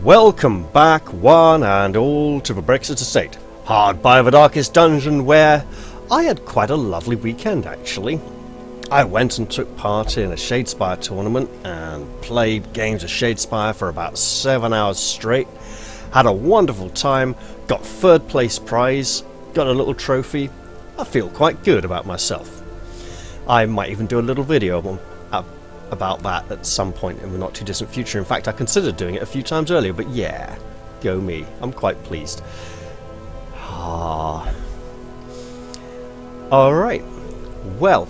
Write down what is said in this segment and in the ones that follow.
Welcome back, one and all, to the Brexit Estate, hard by the darkest dungeon, where I had quite a lovely weekend, actually. I went and took part in a Shadespire tournament and played games of Shadespire for about 7 hours straight. Had a wonderful time, got third place prize, got a little trophy. I feel quite good about myself. I might even do a little video about that at some point in the not too distant future. In fact, I considered doing it a few times earlier, but yeah, go me. I'm quite pleased. Alright, well,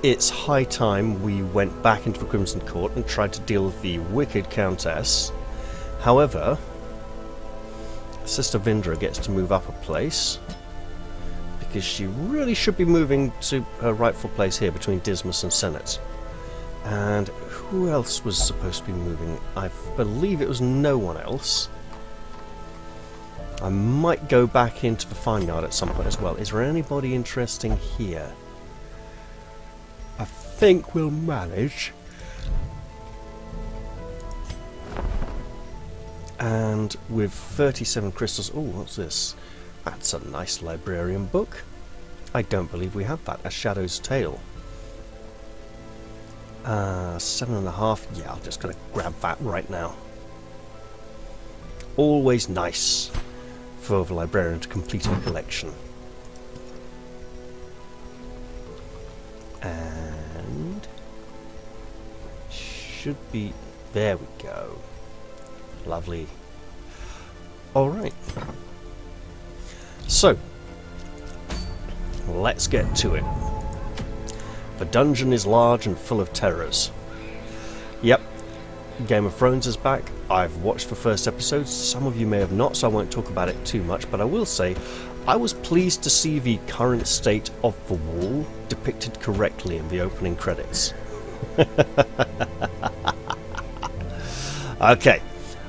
it's high time we went back into the Crimson Court and tried to deal with the wicked Countess. However, Sister Vindra gets to move up a place, because she really should be moving to her rightful place here between Dismas and Senate. And who else was supposed to be moving? I believe it was no one else. I might go back into the farmyard at some point as well. Is there anybody interesting here? I think we'll manage. And with 37 crystals... Oh, what's this? That's a nice librarian book. I don't believe we have that. A Shadow's Tale. 7.5. Yeah, I'm just going to grab that right now. Always nice for the librarian to complete a collection. And should be... There we go. Lovely. Alright. So, let's get to it. The dungeon is large and full of terrors. Yep, Game of Thrones is back. I've watched the first episode. Some of you may have not, so I won't talk about it too much, but I will say I was pleased to see the current state of the wall depicted correctly in the opening credits. Okay,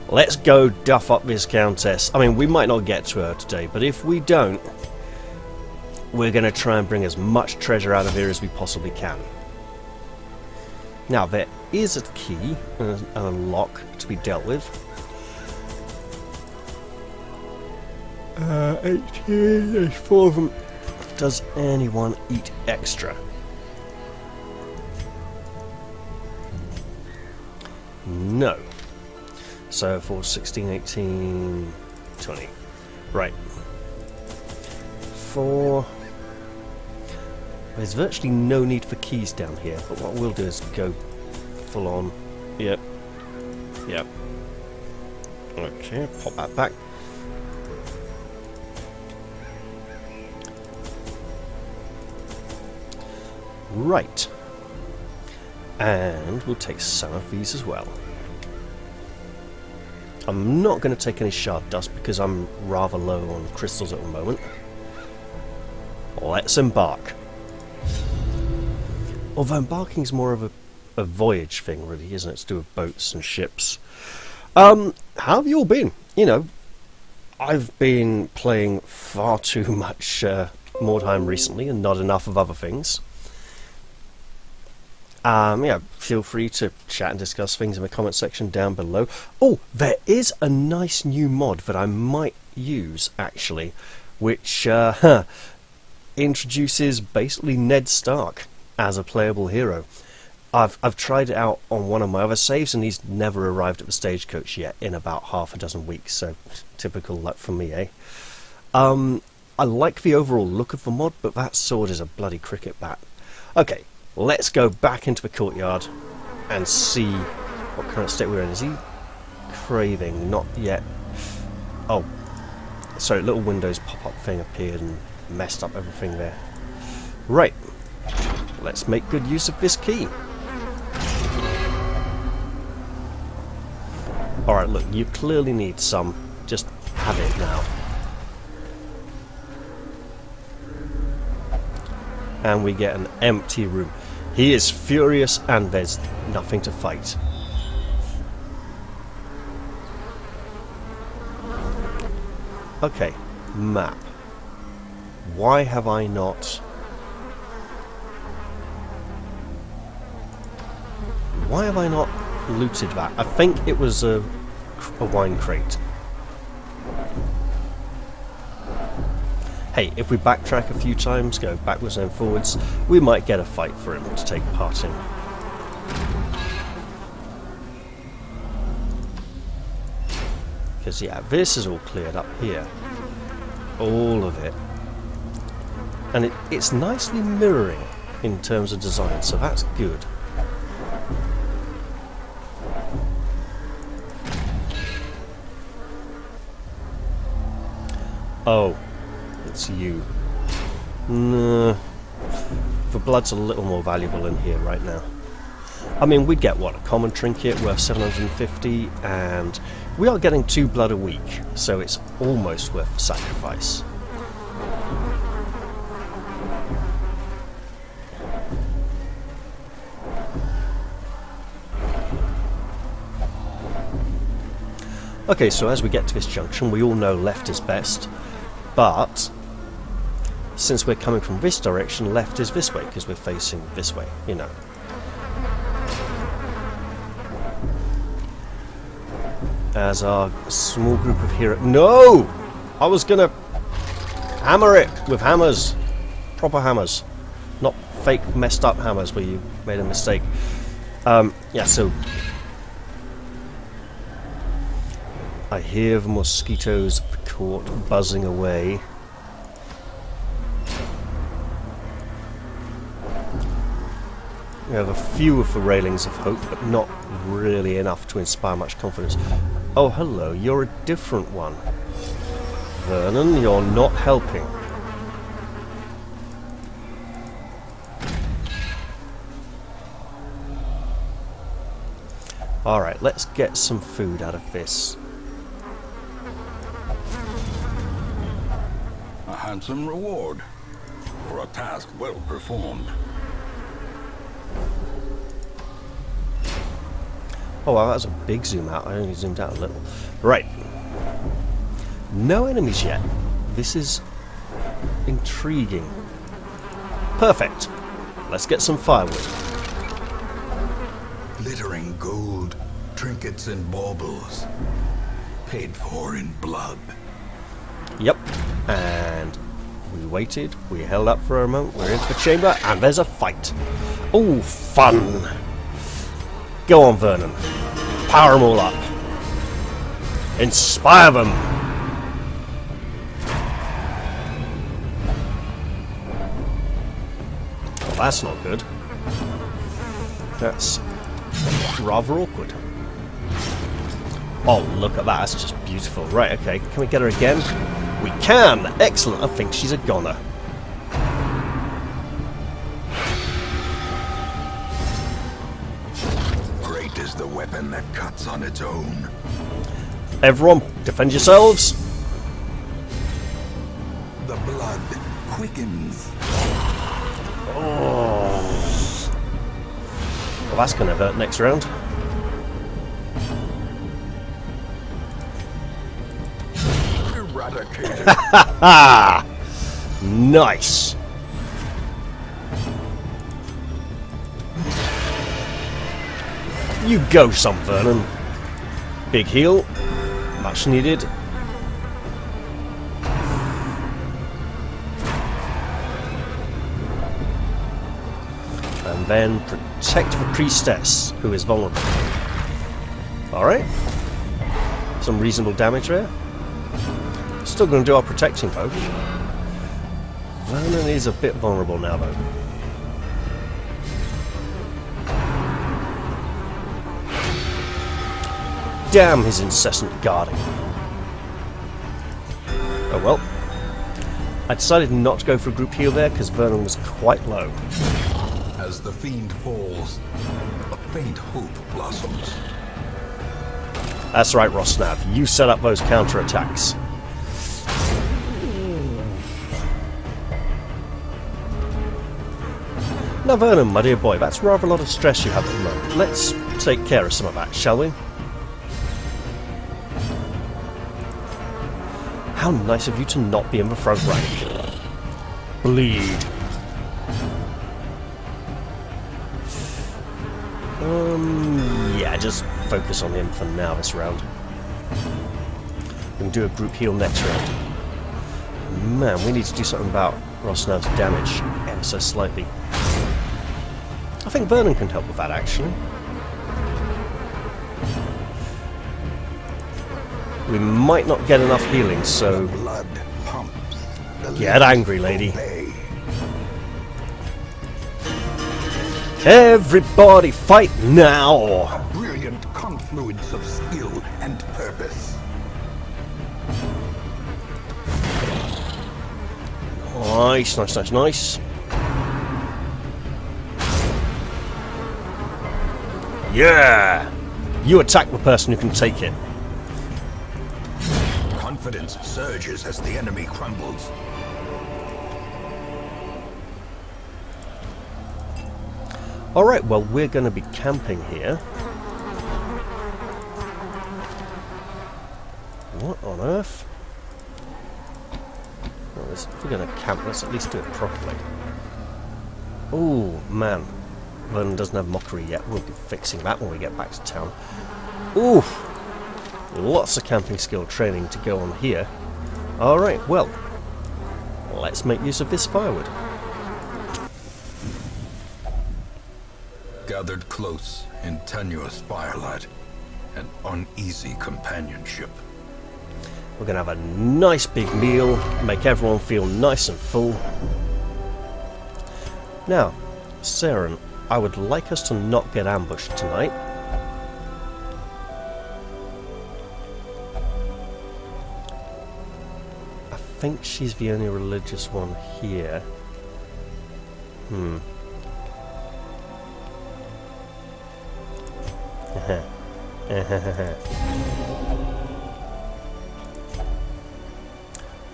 let's go duff up this Countess. I mean, we might not get to her today, but if we don't, we're going to try and bring as much treasure out of here as we possibly can. Now, there is a key and a lock to be dealt with. 18, there's 4 of them. Does anyone eat extra? No. So, for 16, 18, 20. Right. 4... There's virtually no need for keys down here, but what we'll do is go full on. Yep. Yep. Okay, pop that back. Right. And we'll take some of these as well. I'm not going to take any shard dust because I'm rather low on crystals at the moment. Let's embark. Although embarking is more of a voyage thing, really, isn't it? To do with boats and ships. How have you all been? You know, I've been playing far too much Mordheim recently and not enough of other things. Yeah, feel free to chat and discuss things in the comment section down below. Oh, there is a nice new mod that I might use, actually, which introduces basically Ned Stark as a playable hero. I've tried it out on one of my other saves, and he's never arrived at the stagecoach yet in about half a dozen weeks, so typical luck for me, eh? I like the overall look of the mod, but that sword is a bloody cricket bat. Okay, let's go back into the courtyard and see what current state we're in. Is he craving? Not yet. Oh, sorry, little Windows pop-up thing appeared and messed up everything there. Right. Let's make good use of this key. Alright, look, you clearly need some. Just have it now. And we get an empty room. He is furious and there's nothing to fight. Okay, map. Why have I not... Why have I not looted that? I think it was a a wine crate. Hey, if we backtrack a few times, go backwards and forwards, we might get a fight for him to take part in. Because, yeah, this is all cleared up here. All of it. And it's nicely mirroring in terms of design, so that's good. Oh, it's you. Nah. The blood's a little more valuable in here right now. I mean, we'd get, what, a common trinket worth 750, and we are getting 2 blood a week, so it's almost worth the sacrifice. Okay, so as we get to this junction, we all know left is best, but since we're coming from this direction, left is this way, because we're facing this way, you know. As our small group of heroes... No! I was gonna hammer it with hammers. Proper hammers. Not fake messed up hammers where you made a mistake. Yeah, so... I hear the mosquitoes of the court buzzing away. We have a few of the railings of hope, but not really enough to inspire much confidence. Oh, hello, you're a different one. Vernon, you're not helping. Alright, let's get some food out of this. A handsome reward for a task well performed. Oh wow, that was a big zoom out. I only zoomed out a little. Right. No enemies yet. This is intriguing. Perfect. Let's get some firewood. Glittering gold, trinkets and baubles, paid for in blood. Yep. And we waited. We held up for a moment. We're into the chamber, and there's a fight. Oh, fun. Go on, Vernon. Power them all up. Inspire them. Well, that's not good. That's rather awkward. Oh, look at that. That's just beautiful. Right, okay. Can we get her again? We can! Excellent. I think she's a goner. Great is the weapon that cuts on its own. Everyone, defend yourselves. The blood quickens. Oh. Well, that's going to hurt next round. Eradicated. Ha! Nice. You go, some Vernon. Big heal. Much needed. And then protect the priestess, who is vulnerable. Alright. Some reasonable damage there. Still going to do our protecting, though. Vernon is a bit vulnerable now, though. Damn his incessant guarding. Oh well. I decided not to go for a group heal there because Vernon was quite low. As the fiend falls, a faint hope blossoms. That's right, Rosnav. You set up those counter-attacks. Now, Vernon, my dear boy, that's rather a lot of stress you have at the moment. Let's take care of some of that, shall we? How nice of you to not be in the front rank. Bleed. Yeah, just focus on him for now this round. can do a group heal next round. Man, we need to do something about Rosnav's damage ever so slightly. I think Vernon can help with that, actually. We might not get enough healing, so... Blood pumps. Get angry, lady. Everybody fight now! A brilliant confluence of skill and purpose. Nice, nice, nice, nice. Yeah! You attack the person who can take it. Confidence surges as the enemy crumbles. Alright, well, we're going to be camping here. What on earth? Well, if we're going to camp, let's at least do it properly. Oh, man. Vernon doesn't have mockery yet. We'll be fixing that when we get back to town. Ooh! Lots of camping skill training to go on here. Alright, well, let's make use of this firewood. Gathered close in tenuous firelight and uneasy companionship. We're going to have a nice big meal, make everyone feel nice and full. Now, Saren, I would like us to not get ambushed tonight. I think she's the only religious one here.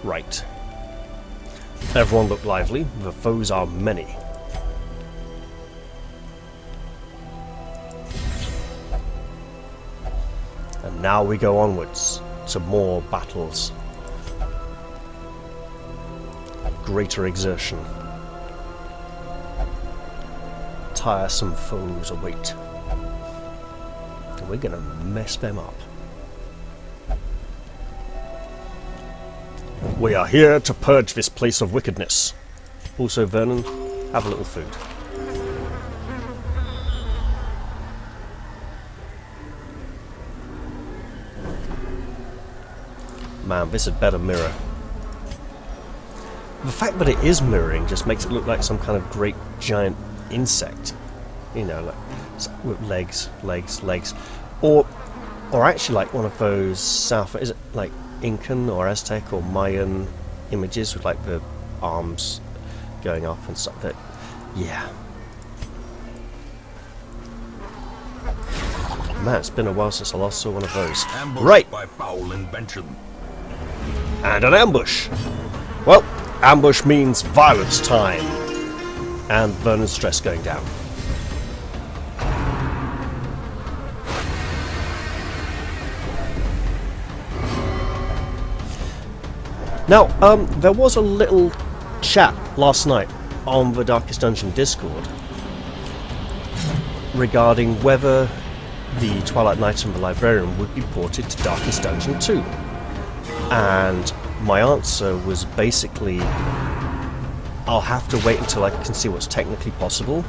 Right. Everyone look lively. The foes are many. And now we go onwards to more battles. Greater exertion. Tiresome foes await. And we're gonna mess them up. We are here to purge this place of wickedness. Also, Vernon, have a little food. Man, this had better mirror. The fact that it is mirroring just makes it look like some kind of great giant insect. You know, like with legs. Or actually like one of those South... Is it like Incan or Aztec or Mayan images with like the arms going up and stuff? That, yeah. Man, it's been a while since I last saw one of those. Ambushed right. by foul invention. And an ambush. Well, ambush means violence time. And Vernon's stress going down. Now, there was a little chat last night on the Darkest Dungeon Discord regarding whether the Twilight Knight and the Librarian would be ported to Darkest Dungeon 2. And my answer was basically, I'll have to wait until I can see what's technically possible.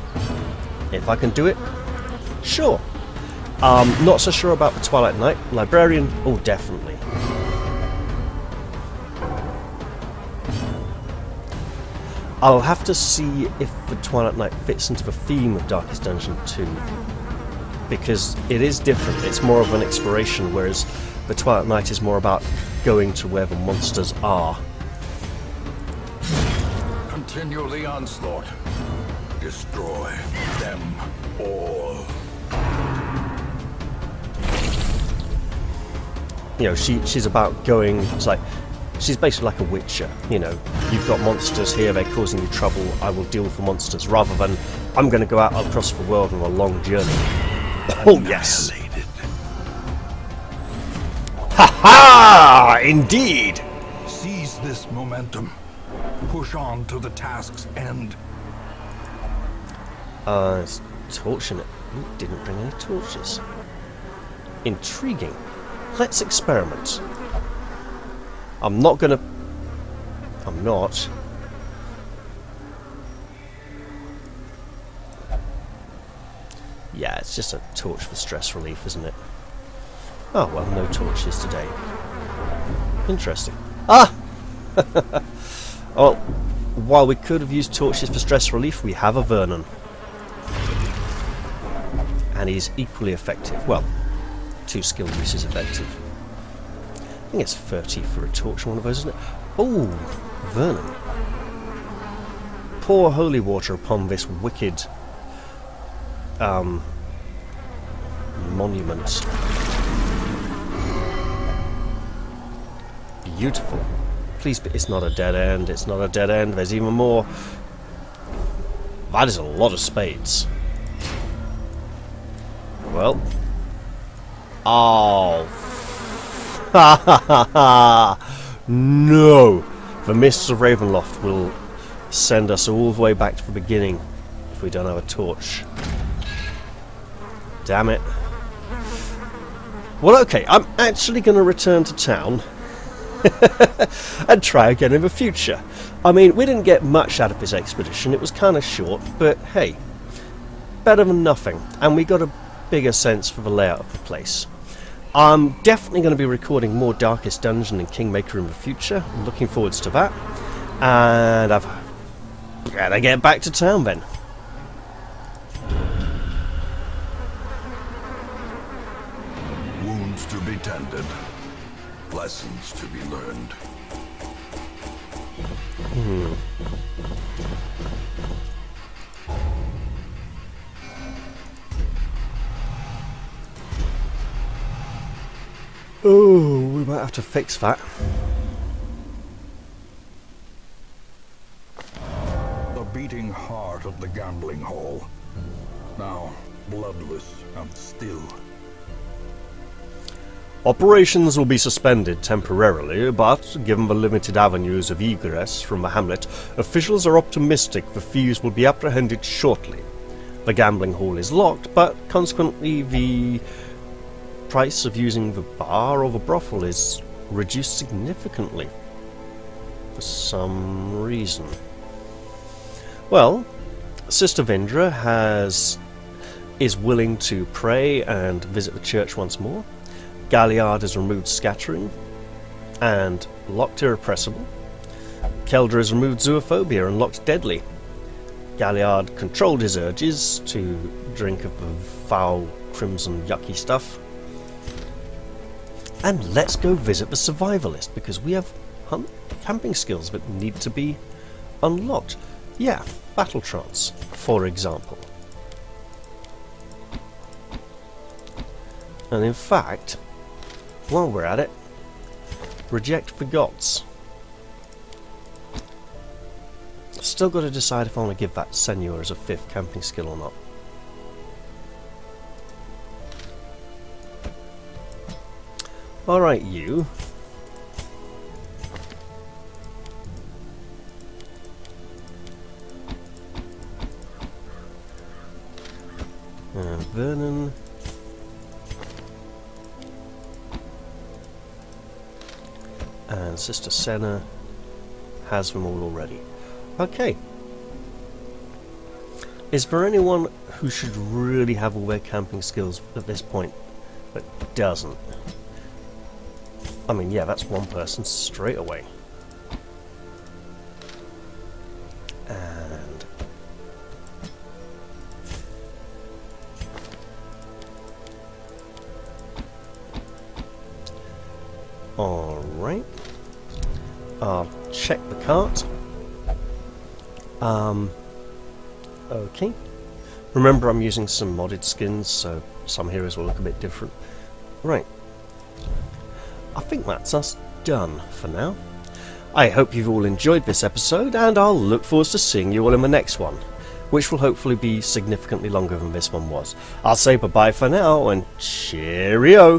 If I can do it, sure. Not so sure about the Twilight Knight. Librarian, oh, definitely. I'll have to see if the Twilight Knight fits into the theme of Darkest Dungeon 2. Because it is different. It's more of an exploration, whereas the Twilight Knight is more about going to where the monsters are. Continue the onslaught. Destroy them all. You know, she's about going... It's like... She's basically like a witcher, you know. You've got monsters here, they're causing you trouble, I will deal with the monsters, rather than I'm going to go out across the world on a long journey. Oh yes! Ha-ha! Indeed! Seize this momentum. Push on to the task's end. It's torching it. We didn't bring any torches. Intriguing. Let's experiment. I'm not gonna... I'm not. Yeah, it's just a torch for stress relief, isn't it? Oh, well, no torches today. Interesting. Ah! Oh, while we could have used torches for stress relief, we have a Vernon. And he's equally effective. Well, 2 skill use is effective. I think it's 30 for a torch, one of those, isn't it? Oh, Vernon. Pour holy water upon this wicked monument. Beautiful. Please, but it's not a dead end. It's not a dead end. There's even more. That is a lot of spades. Well. Oh. Ha ha ha ha. No. The mists of Ravenloft will send us all the way back to the beginning if we don't have a torch. Damn it. Well, okay. I'm actually going to return to town. And try again in the future. I mean, we didn't get much out of this expedition. It was kind of short, but hey, better than nothing. And we got a bigger sense for the layout of the place. I'm definitely going to be recording more Darkest Dungeon and Kingmaker in the future. I'm looking forwards to that. And I've got to get back to town then. Wounds to be tended. Lessons to be learned. Oh, we might have to fix that. The beating heart of the gambling hall. Now bloodless and still. Operations will be suspended temporarily, but given the limited avenues of egress from the hamlet, officials are optimistic the thieves will be apprehended shortly. The gambling hall is locked, but consequently the price of using the bar or the brothel is reduced significantly. For some reason. Well, Sister Vindra is willing to pray and visit the church once more. Galliard has removed Scattering and locked Irrepressible. Kelder has removed Zoophobia and locked Deadly. Galliard controlled his urges to drink of the foul, crimson, yucky stuff. And let's go visit the Survivalist, because we have camping skills that need to be unlocked. Yeah, Battle Trance, for example. And in fact, while we're at it, reject the gods. Still got to decide if I want to give that Senor as a 5th camping skill or not. Alright, you. Vernon. And Sister Senna has them all already. Okay. Is there anyone who should really have all their camping skills at this point but doesn't? I mean, yeah, that's one person straight away. And alright. I'll check the cart. Okay. Remember, I'm using some modded skins, so some heroes will look a bit different. Right. I think that's us done for now. I hope you've all enjoyed this episode, and I'll look forward to seeing you all in the next one, which will hopefully be significantly longer than this one was. I'll say bye-bye for now, and cheerio!